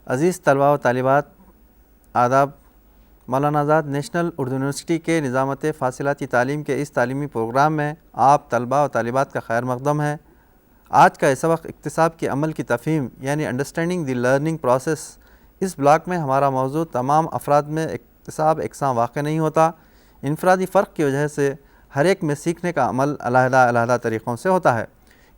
عزیز طلباء و طالبات، آداب۔ مولانا آزاد نیشنل اردو یونیورسٹی کے نظامت فاصلاتی تعلیم کے اس تعلیمی پروگرام میں آپ طلباء و طالبات کا خیر مقدم ہے۔ آج کا یہ سبق اکتساب کے عمل کی تفہیم یعنی انڈرسٹینڈنگ دی لرننگ پروسیس۔ اس بلاک میں ہمارا موضوع تمام افراد میں اکتساب یکساں واقع نہیں ہوتا۔ انفرادی فرق کی وجہ سے ہر ایک میں سیکھنے کا عمل علیحدہ علیحدہ طریقوں سے ہوتا ہے۔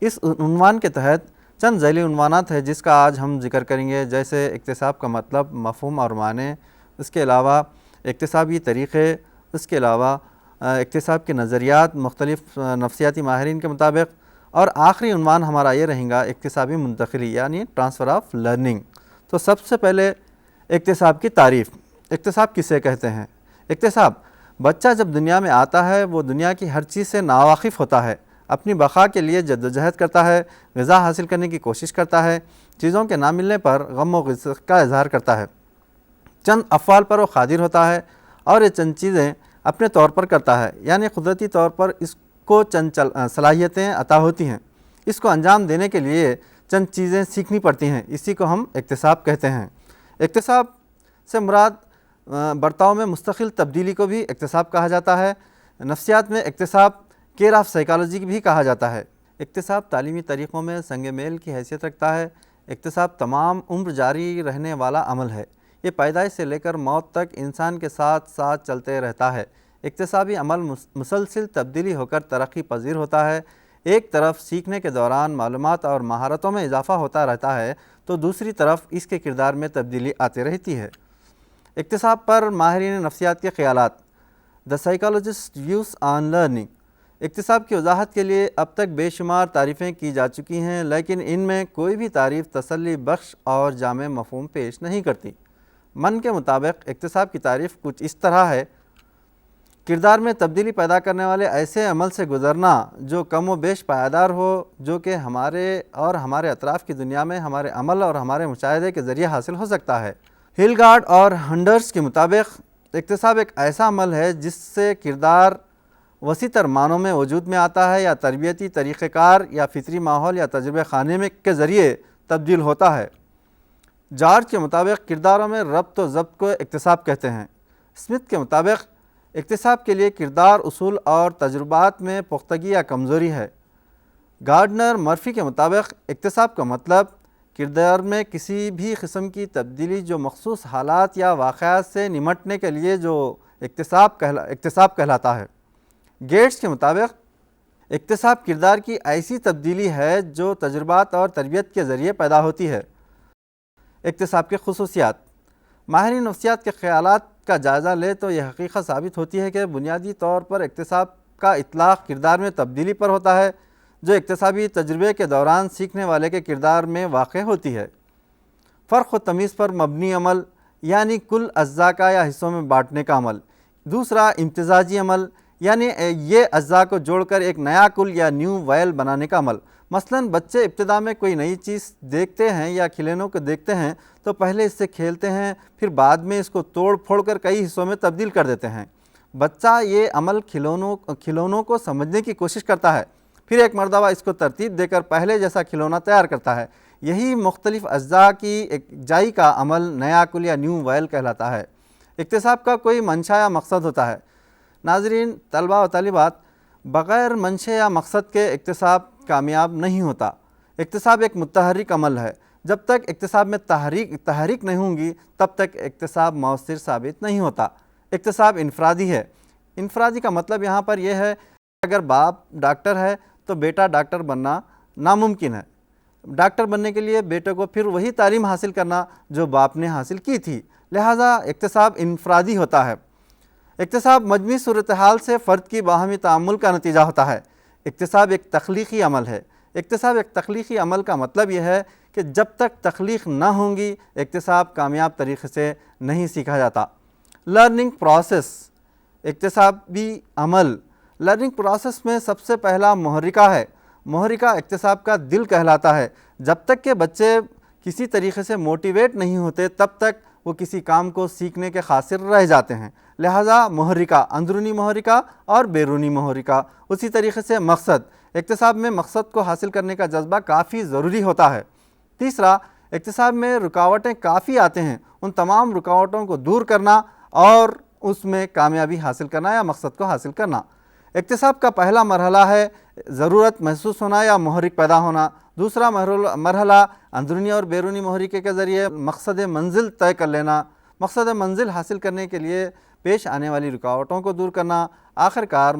اس عنوان کے تحت چند ذیلی عنوانات ہیں جس کا آج ہم ذکر کریں گے، جیسے اکتساب کا مطلب، مفہوم اور معنی، اس کے علاوہ اکتسابی طریقے، اس کے علاوہ اکتساب کے نظریات مختلف نفسیاتی ماہرین کے مطابق، اور آخری عنوان ہمارا یہ رہیں گا اکتسابی منتقلی یعنی ٹرانسفر آف لرننگ۔ تو سب سے پہلے اکتساب کی تعریف۔ اکتساب کسے کہتے ہیں؟ اکتساب، بچہ جب دنیا میں آتا ہے وہ دنیا کی ہر چیز سے ناواقف ہوتا ہے، اپنی بقا کے لیے جدوجہد کرتا ہے، غذا حاصل کرنے کی کوشش کرتا ہے، چیزوں کے نہ ملنے پر غم و غصے کا اظہار کرتا ہے، چند افعال پر وہ قادر ہوتا ہے اور یہ چند چیزیں اپنے طور پر کرتا ہے، یعنی قدرتی طور پر اس کو چند صلاحیتیں عطا ہوتی ہیں، اس کو انجام دینے کے لیے چند چیزیں سیکھنی پڑتی ہیں، اسی کو ہم اکتساب کہتے ہیں۔ اکتساب سے مراد برتاؤ میں مستقل تبدیلی کو بھی اکتساب کہا جاتا ہے۔ نفسیات میں اکتساب کیئر آف سائیکالوجی بھی کہا جاتا ہے۔ اکتساب تعلیمی طریقوں میں سنگ میل کی حیثیت رکھتا ہے۔ اکتساب تمام عمر جاری رہنے والا عمل ہے، یہ پیدائش سے لے کر موت تک انسان کے ساتھ ساتھ چلتے رہتا ہے۔ اکتسابی عمل مسلسل تبدیلی ہو کر ترقی پذیر ہوتا ہے۔ ایک طرف سیکھنے کے دوران معلومات اور مہارتوں میں اضافہ ہوتا رہتا ہے تو دوسری طرف اس کے کردار میں تبدیلی آتی رہتی ہے۔ اکتساب پر ماہرین نفسیات کے خیالات۔ The psychologist views on learning. اکتساب کی وضاحت کے لیے اب تک بے شمار تعریفیں کی جا چکی ہیں، لیکن ان میں کوئی بھی تعریف تسلی بخش اور جامع مفہوم پیش نہیں کرتی۔ من کے مطابق اکتساب کی تعریف کچھ اس طرح ہے: کردار میں تبدیلی پیدا کرنے والے ایسے عمل سے گزرنا جو کم و بیش پائیدار ہو، جو کہ ہمارے اور ہمارے اطراف کی دنیا میں ہمارے عمل اور ہمارے مشاہدے کے ذریعے حاصل ہو سکتا ہے۔ ہلگارڈ اور ہنڈرس کے مطابق اکتساب ایک ایسا عمل ہے جس سے کردار وسیع تر معنوں میں وجود میں آتا ہے، یا تربیتی طریقہ کار یا فطری ماحول یا تجربہ خانے میں کے ذریعے تبدیل ہوتا ہے۔ جارج کے مطابق کرداروں میں ربط و ضبط کو اکتساب کہتے ہیں۔ اسمتھ کے مطابق اکتساب کے لیے کردار، اصول اور تجربات میں پختگی یا کمزوری ہے۔ گارڈنر مرفی کے مطابق اکتساب کا مطلب کردار میں کسی بھی قسم کی تبدیلی جو مخصوص حالات یا واقعات سے نمٹنے کے لیے جو اکتساب کہلاتا ہے۔ گیٹس کے مطابق اکتساب کردار کی ایسی تبدیلی ہے جو تجربات اور تربیت کے ذریعے پیدا ہوتی ہے۔ اکتساب کے خصوصیات۔ ماہرین نفسیات کے خیالات کا جائزہ لے تو یہ حقیقت ثابت ہوتی ہے کہ بنیادی طور پر اکتساب کا اطلاق کردار میں تبدیلی پر ہوتا ہے جو اکتسابی تجربے کے دوران سیکھنے والے کے کردار میں واقع ہوتی ہے۔ فرق و تمیز پر مبنی عمل یعنی کل اجزاء کا یا حصوں میں بانٹنے کا عمل۔ دوسرا امتزاجی عمل یعنی یہ اجزاء کو جوڑ کر ایک نیا کل یا نیو وائل بنانے کا عمل۔ مثلاً بچے ابتدا میں کوئی نئی چیز دیکھتے ہیں یا کھلونوں کو دیکھتے ہیں تو پہلے اس سے کھیلتے ہیں، پھر بعد میں اس کو توڑ پھوڑ کر کئی حصوں میں تبدیل کر دیتے ہیں۔ بچہ یہ عمل کھلونوں کو سمجھنے کی کوشش کرتا ہے، پھر ایک مرتبہ اس کو ترتیب دے کر پہلے جیسا کھلونا تیار کرتا ہے۔ یہی مختلف اجزاء کی یکجائی کا عمل نیا کل یا نیو وائل کہلاتا ہے۔ اکتساب کا کوئی منشا یا مقصد ہوتا ہے۔ ناظرین، طلباء و طالبات، بغیر منشا یا مقصد کے اکتساب کامیاب نہیں ہوتا۔ اکتساب ایک متحرک عمل ہے۔ جب تک اکتساب میں تحریک نہیں ہوں گی تب تک اکتساب مؤثر ثابت نہیں ہوتا۔ اکتساب انفرادی ہے۔ انفرادی کا مطلب یہاں پر یہ ہے کہ اگر باپ ڈاکٹر ہے تو بیٹا ڈاکٹر بننا ناممکن ہے۔ ڈاکٹر بننے کے لیے بیٹے کو پھر وہی تعلیم حاصل کرنا جو باپ نے حاصل کی تھی، لہٰذا اکتساب انفرادی ہوتا ہے۔ اکتساب مجموعی صورتحال سے فرد کی باہمی تعامل کا نتیجہ ہوتا ہے۔ اکتساب ایک تخلیقی عمل ہے۔ اکتساب ایک تخلیقی عمل کا مطلب یہ ہے کہ جب تک تخلیق نہ ہوں گی اکتساب کامیاب طریقے سے نہیں سیکھا جاتا۔ Learning process. اکتسابی عمل لرننگ پروسیس میں سب سے پہلا محرکہ ہے۔ محرکہ اکتساب کا دل کہلاتا ہے۔ جب تک کہ بچے کسی طریقے سے موٹیویٹ نہیں ہوتے تب تک وہ کسی کام کو سیکھنے کے خاطر رہ جاتے ہیں۔ لہٰذا محرکہ، اندرونی محرکہ اور بیرونی محرکہ، اسی طریقے سے مقصد، اکتساب میں مقصد کو حاصل کرنے کا جذبہ کافی ضروری ہوتا ہے۔ تیسرا، اکتساب میں رکاوٹیں کافی آتے ہیں، ان تمام رکاوٹوں کو دور کرنا اور اس میں کامیابی حاصل کرنا یا مقصد کو حاصل کرنا۔ اکتساب کا پہلا مرحلہ ہے ضرورت محسوس ہونا یا محرک پیدا ہونا۔ دوسرا مرحلہ اندرونی اور بیرونی محرکے کے ذریعے مقصد منزل طے کر لینا، مقصد منزل حاصل کرنے کے لیے پیش آنے والی رکاوٹوں کو دور کرنا، آخر کار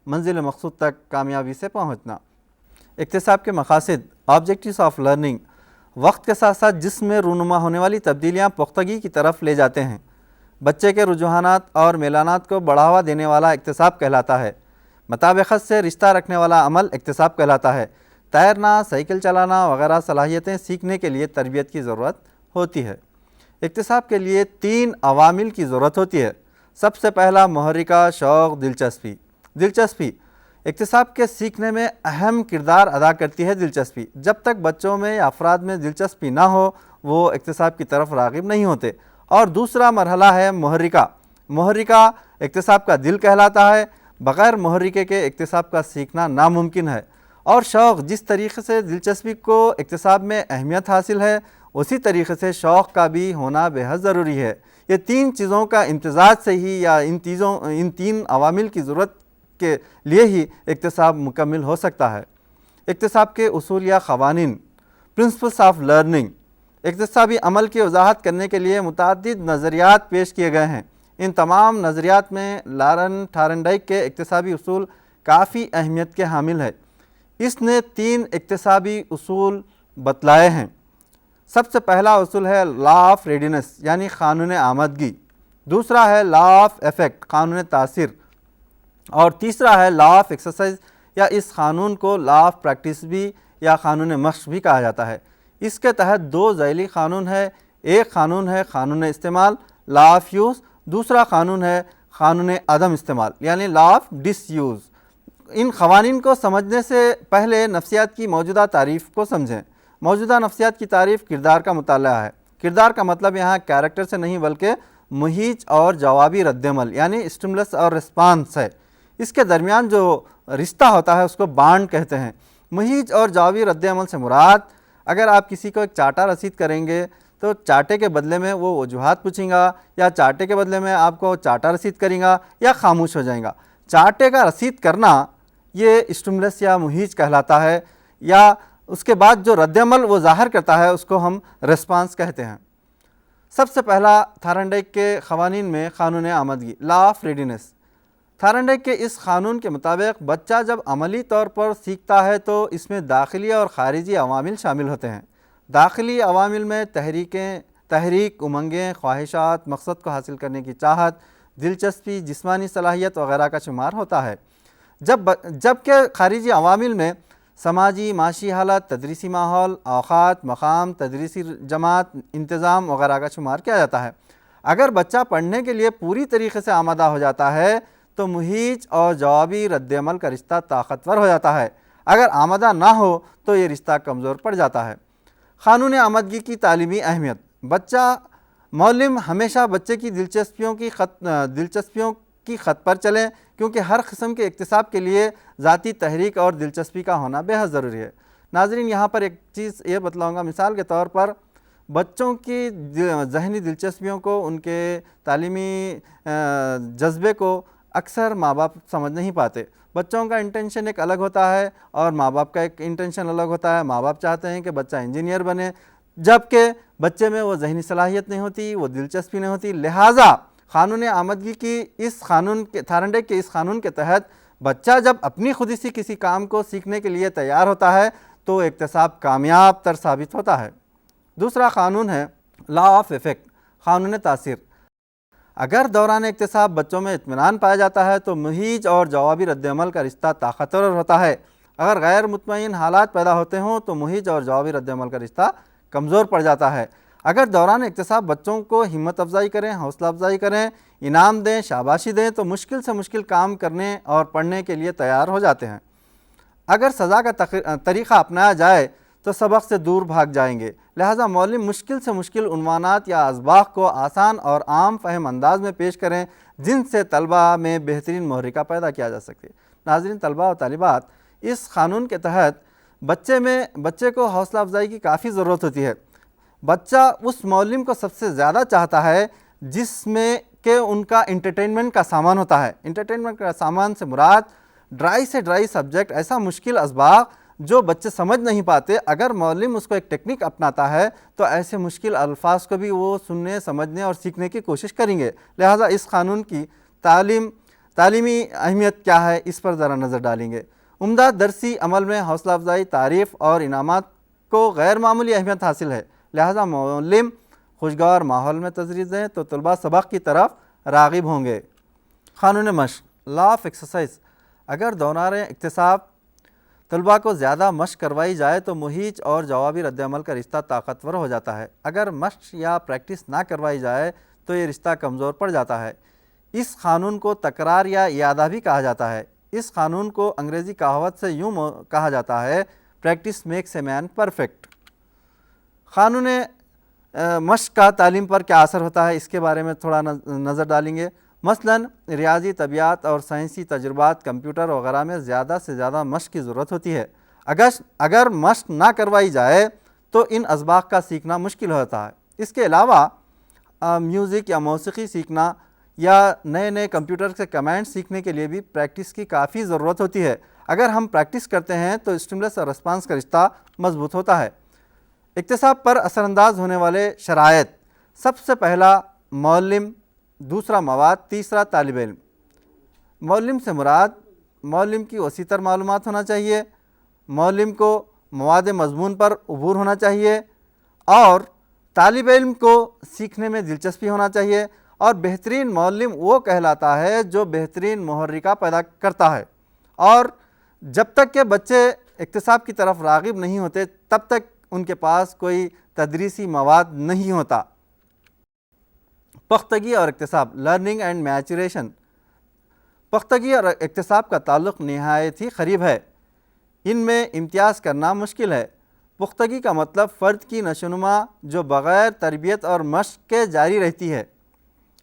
منزل مقصود تک کامیابی سے پہنچنا۔ اکتساب کے مقاصد، آبجیکٹیوز آف لرننگ، وقت کے ساتھ ساتھ جسم میں رونما ہونے والی تبدیلیاں پختگی کی طرف لے جاتے ہیں۔ بچے کے رجحانات اور میلانات کو بڑھاوا دینے والا اکتساب کہلاتا ہے۔ مطابقت سے رشتہ رکھنے والا عمل اکتساب کہلاتا ہے۔ تیرنا، سائیکل چلانا وغیرہ صلاحیتیں سیکھنے کے لیے تربیت کی ضرورت ہوتی ہے۔ اکتساب کے لیے 3 عوامل کی ضرورت ہوتی ہے۔ سب سے پہلا محرکہ، شوق، دلچسپی۔ دلچسپی اکتساب کے سیکھنے میں اہم کردار ادا کرتی ہے۔ دلچسپی، جب تک بچوں میں یا افراد میں دلچسپی نہ ہو وہ اکتساب کی طرف راغب نہیں ہوتے۔ اور دوسرا مرحلہ ہے محرکہ۔ محرکہ اکتساب کا دل کہلاتا ہے۔ بغیر محرکے کے اکتساب کا سیکھنا ناممکن ہے۔ اور شوق، جس طریقے سے دلچسپی کو اکتساب میں اہمیت حاصل ہے اسی طریقے سے شوق کا بھی ہونا بے حد ضروری ہے۔ یہ 3 چیزوں کا امتزاج سے ہی یا ان 3 عوامل کی ضرورت کے لیے ہی اکتساب مکمل ہو سکتا ہے۔ اکتساب کے اصول یا قوانین، پرنسپلز آف لرننگ، اکتسابی عمل کی وضاحت کرنے کے لیے متعدد نظریات پیش کیے گئے ہیں۔ ان تمام نظریات میں لارن تھارنڈائک کے اکتسابی اصول کافی اہمیت کے حامل ہے۔ اس نے 3 اکتسابی اصول بتلائے ہیں۔ سب سے پہلا اصول ہے لا آف ریڈینس یعنی قانون آمادگی، دوسرا ہے لا آف ایفیکٹ قانون تاثیر، اور تیسرا ہے لا آف ایکسرسائز یا اس قانون کو لا آف پریکٹس بھی یا قانون مشق بھی کہا جاتا ہے۔ اس کے تحت 2 ذیلی قانون ہے۔ ایک قانون ہے قانون استعمال لا آف یوز، دوسرا قانون ہے قانون عدم استعمال یعنی لا آف ڈس یوز۔ ان قوانین کو سمجھنے سے پہلے نفسیات کی موجودہ تعریف کو سمجھیں۔ موجودہ نفسیات کی تعریف کردار کا مطالعہ ہے۔ کردار کا مطلب یہاں کیریکٹر سے نہیں بلکہ مہیج اور جوابی رد عمل یعنی اسٹیمولس اور رسپانس ہے۔ اس کے درمیان جو رشتہ ہوتا ہے اس کو بانڈ کہتے ہیں۔ مہیج اور جوابی رد عمل سے مراد، اگر آپ کسی کو ایک چاٹا رسید کریں گے تو چاٹے کے بدلے میں وہ وجوہات پوچھیں گا، یا چاٹے کے بدلے میں آپ کو چاٹا رسید کریں گا یا خاموش ہو جائیں گا۔ چاٹے کا رسید کرنا یہ اسٹیمولس یا مہیج کہلاتا ہے، یا اس کے بعد جو رد عمل وہ ظاہر کرتا ہے اس کو ہم ریسپانس کہتے ہیں۔ سب سے پہلا تھارنڈائک کے قوانین میں قانون آمادگی لا آف ریڈینس۔ تھارنڈائک کے اس قانون کے مطابق بچہ جب عملی طور پر سیکھتا ہے تو اس میں داخلی اور خارجی عوامل شامل ہوتے ہیں۔ داخلی عوامل میں تحریک، امنگیں، خواہشات، مقصد کو حاصل کرنے کی چاہت، دلچسپی، جسمانی صلاحیت وغیرہ کا شمار ہوتا ہے، جبکہ خارجی عوامل میں سماجی معاشی حالت، تدریسی ماحول، اوقات، مقام، تدریسی جماعت، انتظام وغیرہ کا شمار کیا جاتا ہے۔ اگر بچہ پڑھنے کے لیے پوری طریقے سے آمادہ ہو جاتا ہے تو مہیج اور جوابی رد عمل کا رشتہ طاقتور ہو جاتا ہے، اگر آمادہ نہ ہو تو یہ رشتہ کمزور پڑ جاتا ہے۔ قانون آمادگی کی تعلیمی اہمیت، معلم ہمیشہ بچے کی دلچسپیوں کی خط پر چلیں، کیونکہ ہر قسم کے اکتساب کے لیے ذاتی تحریک اور دلچسپی کا ہونا بے حد ضروری ہے۔ ناظرین، یہاں پر ایک چیز یہ بتلاؤں گا، مثال کے طور پر بچوں کی ذہنی دلچسپیوں کو، ان کے تعلیمی جذبے کو اکثر ماں باپ سمجھ نہیں پاتے۔ بچوں کا انٹینشن ایک الگ ہوتا ہے اور ماں باپ کا ایک انٹینشن الگ ہوتا ہے۔ ماں باپ چاہتے ہیں کہ بچہ انجینئر بنے، جبکہ بچے میں وہ ذہنی صلاحیت نہیں ہوتی، وہ دلچسپی نہیں ہوتی۔ لہٰذا قانون آمادگی کی تھارنڈائک کے اس قانون کے تحت بچہ جب اپنی خودی سے کسی کام کو سیکھنے کے لیے تیار ہوتا ہے تو اکتساب کامیاب تر ثابت ہوتا ہے۔ دوسرا قانون ہے لا آف ایفیکٹ قانون تاثیر۔ اگر دوران اکتساب بچوں میں اطمینان پایا جاتا ہے تو مہیج اور جوابی رد عمل کا رشتہ طاقتور ہوتا ہے۔ اگر غیر مطمئن حالات پیدا ہوتے ہوں تو مہیج اور جوابی رد عمل کا رشتہ کمزور پڑ جاتا ہے۔ اگر دوران اکتساب بچوں کو ہمت افزائی کریں، حوصلہ افزائی کریں، انعام دیں، شاباشی دیں تو مشکل سے مشکل کام کرنے اور پڑھنے کے لیے تیار ہو جاتے ہیں۔ اگر سزا کا طریقہ اپنایا جائے تو سبق سے دور بھاگ جائیں گے، لہٰذا معلم مشکل سے مشکل عنوانات یا اسباق کو آسان اور عام فہم انداز میں پیش کریں جن سے طلباء میں بہترین محرکہ پیدا کیا جا سکے۔ ناظرین، طلباء و طالبات، اس قانون کے تحت بچے کو حوصلہ افزائی کی کافی ضرورت ہوتی ہے۔ بچہ اس معلم کو سب سے زیادہ چاہتا ہے جس میں کہ ان کا انٹرٹینمنٹ کا سامان ہوتا ہے۔ انٹرٹینمنٹ کا سامان سے مراد ڈرائی سے ڈرائی سبجیکٹ، ایسا مشکل اسباق جو بچے سمجھ نہیں پاتے، اگر معلم اس کو ایک ٹیکنیک اپناتا ہے تو ایسے مشکل الفاظ کو بھی وہ سننے، سمجھنے اور سیکھنے کی کوشش کریں گے۔ لہٰذا اس قانون کی تعلیمی اہمیت کیا ہے، اس پر ذرا نظر ڈالیں گے۔ عمدہ درسی عمل میں حوصلہ افزائی، تعریف اور انعامات کو غیر معمولی اہمیت حاصل ہے، لہٰذا معلم خوشگوار ماحول میں تدریس دیں تو طلباء سبق کی طرف راغب ہوں گے۔ قانون مشق، لا آف ایکسرسائز۔ اگر دوران اکتساب طلباء کو زیادہ مشق کروائی جائے تو محیط اور جوابی رد عمل کا رشتہ طاقتور ہو جاتا ہے۔ اگر مشق یا پریکٹس نہ کروائی جائے تو یہ رشتہ کمزور پڑ جاتا ہے۔ اس قانون کو تکرار یا اعادہ بھی کہا جاتا ہے۔ اس قانون کو انگریزی کہاوت سے یوں کہا جاتا ہے، practice makes a man perfect. قانون مشق کا تعلیم پر کیا اثر ہوتا ہے، اس کے بارے میں تھوڑا نظر ڈالیں گے۔ مثلاً ریاضی، طبیعت اور سائنسی تجربات، کمپیوٹر وغیرہ میں زیادہ سے زیادہ مشق کی ضرورت ہوتی ہے۔ اگر مشق نہ کروائی جائے تو ان اسباق کا سیکھنا مشکل ہوتا ہے۔ اس کے علاوہ میوزک یا موسیقی سیکھنا یا نئے کمپیوٹر سے کمانڈ سیکھنے کے لیے بھی پریکٹس کی کافی ضرورت ہوتی ہے۔ اگر ہم پریکٹس کرتے ہیں تو اسٹیمولس اور رسپانس کا رشتہ مضبوط ہوتا ہے۔ اکتساب پر اثر انداز ہونے والے شرائط: سب سے پہلا معلم، دوسرا مواد، تیسرا طالب علم۔ معلم سے مراد معلم کی وسیع تر معلومات ہونا چاہیے، معلم کو مواد مضمون پر عبور ہونا چاہیے اور طالب علم کو سیکھنے میں دلچسپی ہونا چاہیے، اور بہترین معلم وہ کہلاتا ہے جو بہترین محرکہ پیدا کرتا ہے، اور جب تک کہ بچے اکتساب کی طرف راغب نہیں ہوتے تب تک ان کے پاس کوئی تدریسی مواد نہیں ہوتا۔ پختگی اور اکتساب، لرننگ اینڈ میچوریشن۔ پختگی اور اکتساب کا تعلق نہایت ہی قریب ہے، ان میں امتیاز کرنا مشکل ہے۔ پختگی کا مطلب فرد کی نشوونما جو بغیر تربیت اور مشق کے جاری رہتی ہے۔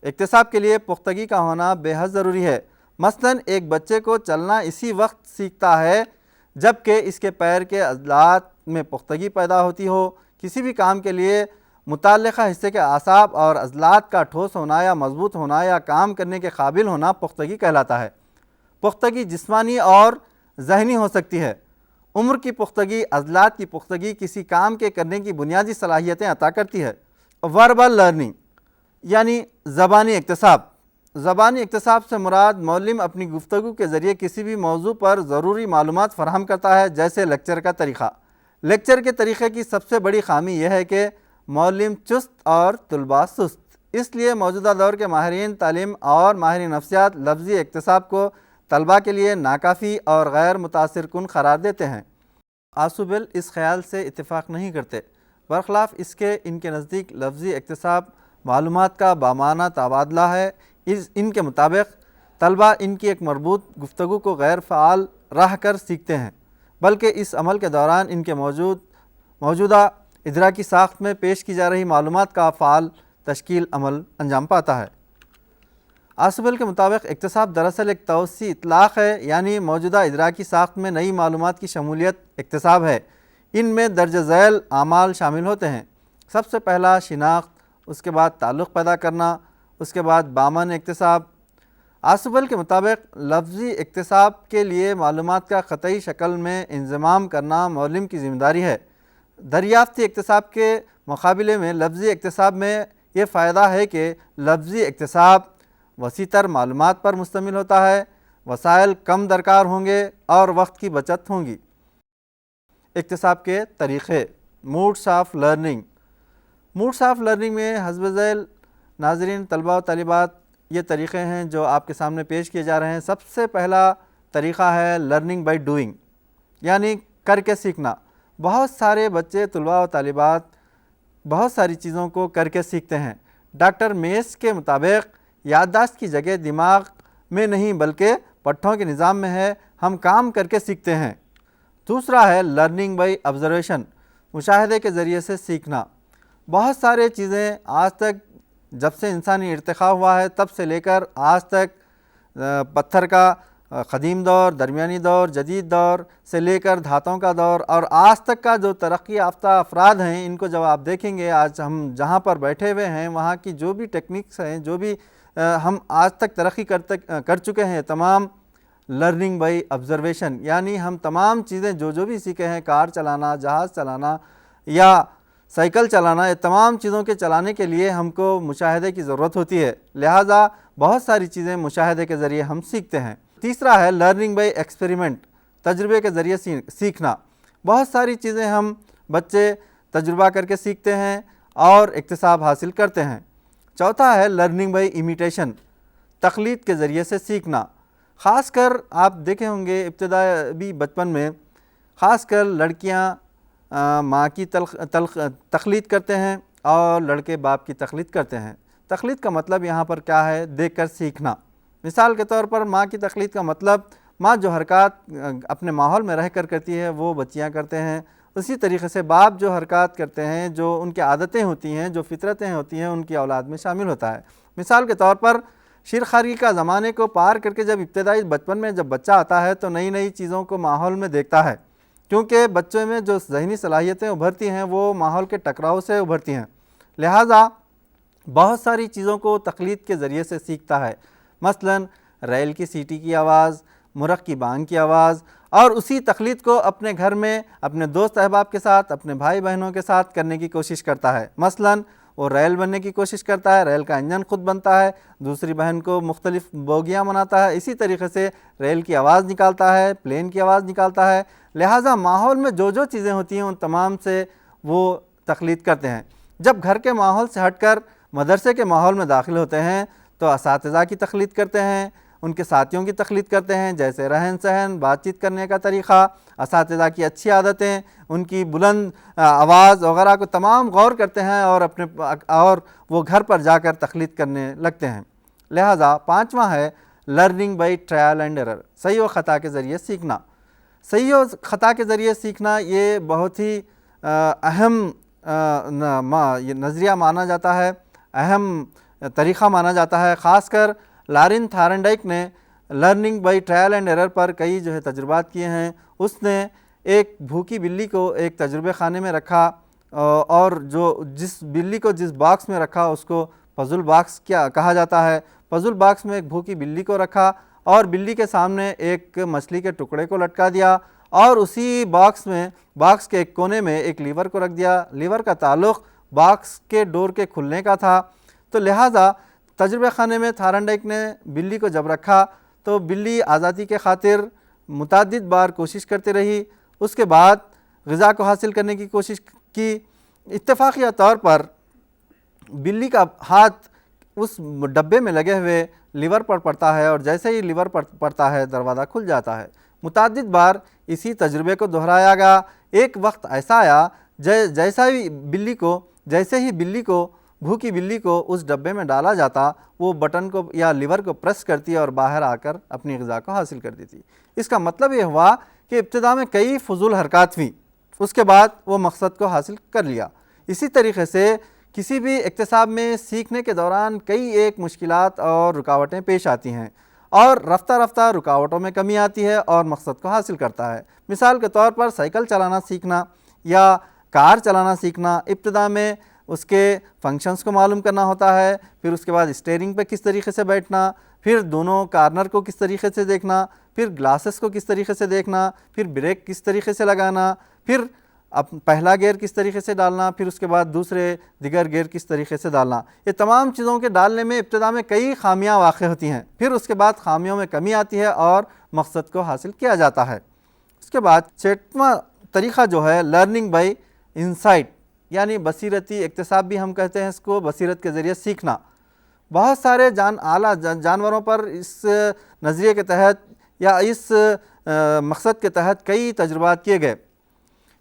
اکتساب کے لیے پختگی کا ہونا بے حد ضروری ہے۔ مثلاً ایک بچے کو چلنا اسی وقت سیکھتا ہے جب کہ اس کے پیر کے عضلات میں پختگی پیدا ہوتی ہو۔ کسی بھی کام کے لیے متعلقہ حصے کے اعصاب اور عضلات کا ٹھوس ہونا یا مضبوط ہونا یا کام کرنے کے قابل ہونا پختگی کہلاتا ہے۔ پختگی جسمانی اور ذہنی ہو سکتی ہے۔ عمر کی پختگی، عضلات کی پختگی کسی کام کے کرنے کی بنیادی صلاحیتیں عطا کرتی ہے۔ وربل لرننگ یعنی زبانی اکتساب۔ زبانی اکتساب سے مراد معلم اپنی گفتگو کے ذریعے کسی بھی موضوع پر ضروری معلومات فراہم کرتا ہے، جیسے لیکچر کا طریقہ۔ لیکچر کے طریقے کی سب سے بڑی خامی یہ ہے کہ معلم چست اور طلباء سست۔ اس لیے موجودہ دور کے ماہرین تعلیم اور ماہرین نفسیات لفظی اکتساب کو طلباء کے لیے ناکافی اور غیر متاثر کن قرار دیتے ہیں۔ آسوبل اس خیال سے اتفاق نہیں کرتے، برخلاف اس کے ان کے نزدیک لفظی اکتساب معلومات کا بامعنی تبادلہ ہے۔ ان کے مطابق طلباء ان کی ایک مربوط گفتگو کو غیر فعال رہ کر سیکھتے ہیں، بلکہ اس عمل کے دوران ان کے موجودہ ادراکی ساخت میں پیش کی جا رہی معلومات کا فعال تشکیل عمل انجام پاتا ہے۔ آسوبل کے مطابق اکتساب دراصل ایک توسیعی اطلاق ہے، یعنی موجودہ ادراکی ساخت میں نئی معلومات کی شمولیت اکتساب ہے۔ ان میں درج ذیل اعمال شامل ہوتے ہیں۔ سب سے پہلا شناخت، اس کے بعد تعلق پیدا کرنا، اس کے بعد بامن اکتساب۔ آسوبل کے مطابق لفظی اکتساب کے لیے معلومات کا قطعی شکل میں انضمام کرنا معلم کی ذمہ داری ہے۔ دریافتی اکتساب کے مقابلے میں لفظی اکتساب میں یہ فائدہ ہے کہ لفظی اکتساب وسیع تر معلومات پر مشتمل ہوتا ہے، وسائل کم درکار ہوں گے اور وقت کی بچت ہوگی۔ اکتساب کے طریقے، modes of learning. Modes of learning میں حسب ذیل ناظرین طلباء و طالبات یہ طریقے ہیں جو آپ کے سامنے پیش کیے جا رہے ہیں۔ سب سے پہلا طریقہ ہے لرننگ بائی ڈوئنگ، یعنی کر کے سیکھنا۔ بہت سارے بچے، طلباء و طالبات بہت ساری چیزوں کو کر کے سیکھتے ہیں۔ ڈاکٹر میس کے مطابق یادداشت کی جگہ دماغ میں نہیں بلکہ پٹھوں کے نظام میں ہے، ہم کام کر کے سیکھتے ہیں۔ دوسرا ہے لرننگ بائی آبزرویشن، مشاہدے کے ذریعے سے سیکھنا۔ بہت سارے چیزیں آج تک جب سے انسانی ارتقاء ہوا ہے تب سے لے کر آج تک پتھر کا قدیم دور، درمیانی دور، جدید دور سے لے کر دھاتوں کا دور اور آج تک کا جو ترقی یافتہ افراد ہیں، ان کو جب آپ دیکھیں گے آج ہم جہاں پر بیٹھے ہوئے ہیں وہاں کی جو بھی ٹیکنیکس ہیں، جو بھی ہم آج تک ترقی کر چکے ہیں، تمام لرننگ بائی آبزرویشن، یعنی ہم تمام چیزیں جو بھی سیکھے ہیں، کار چلانا، جہاز چلانا یا سائیکل چلانا، یہ تمام چیزوں کے چلانے کے لیے ہم کو مشاہدے کی ضرورت ہوتی ہے، لہٰذا بہت ساری چیزیں مشاہدے کے ذریعے ہم سیکھتے ہیں۔ تیسرا ہے لرننگ بائی ایکسپیریمنٹ، تجربے کے ذریعے سیکھنا۔ بہت ساری چیزیں ہم بچے تجربہ کر کے سیکھتے ہیں اور اکتساب حاصل کرتے ہیں۔ چوتھا ہے لرننگ بائی امیٹیشن، تقلید کے ذریعے سے سیکھنا۔ خاص کر آپ دیکھے ہوں گے ابتدائی بچپن میں خاص کر لڑکیاں ماں کی تقلید کرتے ہیں اور لڑکے باپ کی تقلید کرتے ہیں۔ تقلید کا مطلب یہاں پر کیا ہے؟ دیکھ کر سیکھنا۔ مثال کے طور پر ماں کی تقلید کا مطلب ماں جو حرکات اپنے ماحول میں رہ کر کرتی ہے وہ بچیاں کرتے ہیں، اسی طریقے سے باپ جو حرکات کرتے ہیں، جو ان کی عادتیں ہوتی ہیں، جو فطرتیں ہوتی ہیں، ان کی اولاد میں شامل ہوتا ہے۔ مثال کے طور پر شیرخواری کا زمانے کو پار کر کے جب ابتدائی بچپن میں جب بچہ آتا ہے تو نئی نئی چیزوں کو ماحول میں دیکھتا ہے، کیونکہ بچوں میں جو ذہنی صلاحیتیں ابھرتی ہیں وہ ماحول کے ٹکراؤ سے ابھرتی ہیں، لہٰذا بہت ساری چیزوں کو تقلید کے ذریعے سے سیکھتا ہے۔ مثلاً ریل کی سیٹی کی آواز، مرغ کی بانگ کی آواز، اور اسی تقلید کو اپنے گھر میں اپنے دوست احباب کے ساتھ، اپنے بھائی بہنوں کے ساتھ کرنے کی کوشش کرتا ہے۔ مثلاً وہ ریل بننے کی کوشش کرتا ہے، ریل کا انجن خود بنتا ہے، دوسری بہن کو مختلف بوگیاں بناتا ہے، اسی طریقے سے ریل کی آواز نکالتا ہے، پلین کی آواز نکالتا ہے، لہٰذا ماحول میں جو چیزیں ہوتی ہیں ان تمام سے وہ تقلید کرتے ہیں۔ جب گھر کے ماحول سے ہٹ کر مدرسے کے ماحول میں داخل ہوتے ہیں تو اساتذہ کی تقلید کرتے ہیں، ان کے ساتھیوں کی تقلید کرتے ہیں، جیسے رہن سہن، بات چیت کرنے کا طریقہ، اساتذہ کی اچھی عادتیں، ان کی بلند آواز وغیرہ کو تمام غور کرتے ہیں اور وہ گھر پر جا کر تقلید کرنے لگتے ہیں۔ لہٰذا پانچواں ہے learning by trial and error, صحیح و خطا کے ذریعے سیکھنا۔ صحیح و خطا کے ذریعے سیکھنا یہ بہت ہی اہم نظریہ مانا جاتا ہے، اہم طریقہ مانا جاتا ہے۔ خاص کر لارن تھارنڈائک نے learning by trial and error پر کئی تجربات کیے ہیں۔ اس نے ایک بھوکی بلی کو ایک تجربے خانے میں رکھا اور جس بلی کو جس باکس میں رکھا اس کو پزل باکس کہا جاتا ہے۔ پزل باکس میں ایک بھوکی بلی کو رکھا اور بلی کے سامنے ایک مچھلی کے ٹکڑے کو لٹکا دیا اور اسی باکس کے ایک کونے میں ایک لیور کو رکھ دیا۔ لیور کا تعلق باکس کے ڈور کے کھلنے کا تھا، تو لہٰذا تجربہ خانے میں تھارنڈائک نے بلی کو جب رکھا تو بلی آزادی کے خاطر متعدد بار کوشش کرتی رہی، اس کے بعد غذا کو حاصل کرنے کی کوشش کی۔ اتفاقیہ طور پر بلی کا ہاتھ اس ڈبے میں لگے ہوئے لیور پر پڑتا ہے اور جیسے ہی لیور پر پڑتا ہے دروازہ کھل جاتا ہے۔ متعدد بار اسی تجربے کو دہرایا گیا۔ ایک وقت ایسا آیا جیسے ہی بلی کو بھوکی بلی کو اس ڈبے میں ڈالا جاتا، وہ بٹن کو یا لیور کو پریس کرتی اور باہر آ کر اپنی غذا کو حاصل کر دیتی۔ اس کا مطلب یہ ہوا کہ ابتدا میں کئی فضول حرکات ہوئیں، اس کے بعد وہ مقصد کو حاصل کر لیا۔ اسی طریقے سے کسی بھی اکتساب میں سیکھنے کے دوران کئی ایک مشکلات اور رکاوٹیں پیش آتی ہیں اور رفتہ رفتہ رکاوٹوں میں کمی آتی ہے اور مقصد کو حاصل کرتا ہے۔ مثال کے طور پر سائیکل چلانا سیکھنا یا کار چلانا سیکھنا، ابتدا میں اس کے فنکشنز کو معلوم کرنا ہوتا ہے، پھر اس کے بعد اسٹیئرنگ پہ کس طریقے سے بیٹھنا، پھر دونوں کارنر کو کس طریقے سے دیکھنا، پھر گلاسز کو کس طریقے سے دیکھنا، پھر بریک کس طریقے سے لگانا، پھر پہلا گیئر کس طریقے سے ڈالنا، پھر اس کے بعد دیگر گیئر کس طریقے سے ڈالنا۔ یہ تمام چیزوں کے ڈالنے میں ابتدا میں کئی خامیاں واقع ہوتی ہیں، پھر اس کے بعد خامیوں میں کمی آتی ہے اور مقصد کو حاصل کیا جاتا ہے۔ اس کے بعد چھٹواں طریقہ جو ہے لرننگ بائی انسائٹ، یعنی بصیرتی اکتساب بھی ہم کہتے ہیں اس کو، بصیرت کے ذریعے سیکھنا۔ بہت سارے اعلیٰ جانوروں پر اس نظریے کے تحت یا اس مقصد کے تحت کئی تجربات کیے گئے۔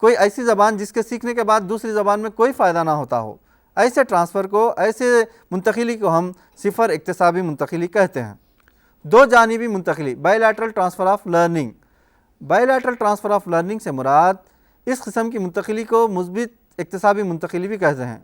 کوئی ایسی زبان جس کے سیکھنے کے بعد دوسری زبان میں کوئی فائدہ نہ ہوتا ہو، ایسے ٹرانسفر کو، ایسے منتقلی کو ہم صفر اکتسابی منتقلی کہتے ہیں۔ دو جانبی منتقلی، by lateral transfer of learning. By lateral transfer of learning سے مراد اس قسم کی منتقلی کو مثبت اکتسابی منتقلی بھی کہتے ہیں۔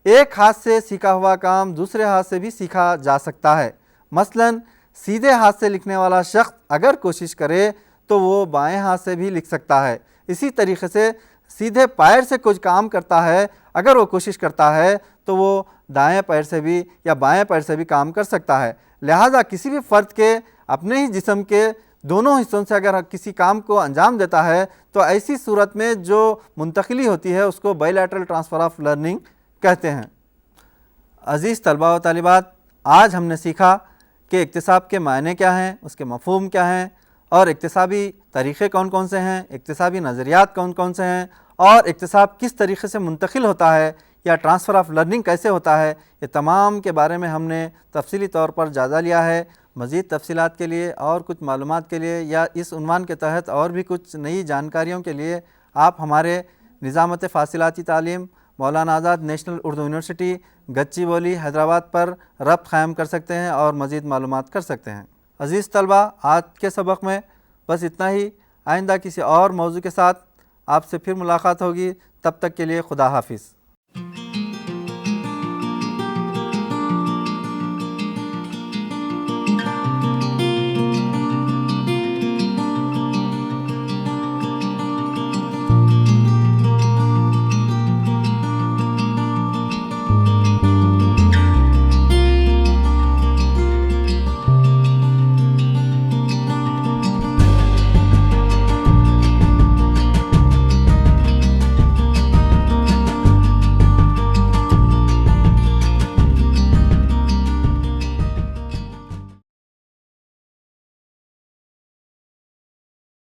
ایک ہاتھ سے سیکھا ہوا کام دوسرے ہاتھ سے بھی سیکھا جا سکتا ہے۔ مثلاً سیدھے ہاتھ سے لکھنے والا شخص اگر کوشش کرے تو وہ بائیں ہاتھ سے بھی لکھ سکتا ہے۔ اسی طریقے سے سیدھے پیر سے کچھ کام کرتا ہے، اگر وہ کوشش کرتا ہے تو وہ دائیں پیر سے بھی یا بائیں پیر سے بھی کام کر سکتا ہے۔ لہٰذا کسی بھی فرد کے اپنے ہی جسم کے دونوں حصوں سے اگر کسی کام کو انجام دیتا ہے تو ایسی صورت میں جو منتقلی ہوتی ہے اس کو by lateral transfer of learning کہتے ہیں۔ عزیز طلباء و طالبات، آج ہم نے سیکھا کہ اکتساب کے معنی کیا ہیں، اس کے مفہوم کیا ہیں، اور اکتسابی طریقے کون کون سے ہیں، اکتسابی نظریات کون کون سے ہیں، اور اکتساب کس طریقے سے منتقل ہوتا ہے یا ٹرانسفر آف لرننگ کیسے ہوتا ہے، یہ تمام کے بارے میں ہم نے تفصیلی طور پر جائزہ لیا ہے۔ مزید تفصیلات کے لیے اور کچھ معلومات کے لیے یا اس عنوان کے تحت اور بھی کچھ نئی جانکاریوں کے لیے آپ ہمارے نظامت فاصلاتی تعلیم مولانا آزاد نیشنل اردو یونیورسٹی گچی بولی حیدرآباد پر ربط قائم کر سکتے ہیں اور مزید معلومات کر سکتے ہیں۔ عزیز طلبہ، آج کے سبق میں بس اتنا ہی۔ آئندہ کسی اور موضوع کے ساتھ آپ سے پھر ملاقات ہوگی، تب تک کے لیے خدا حافظ۔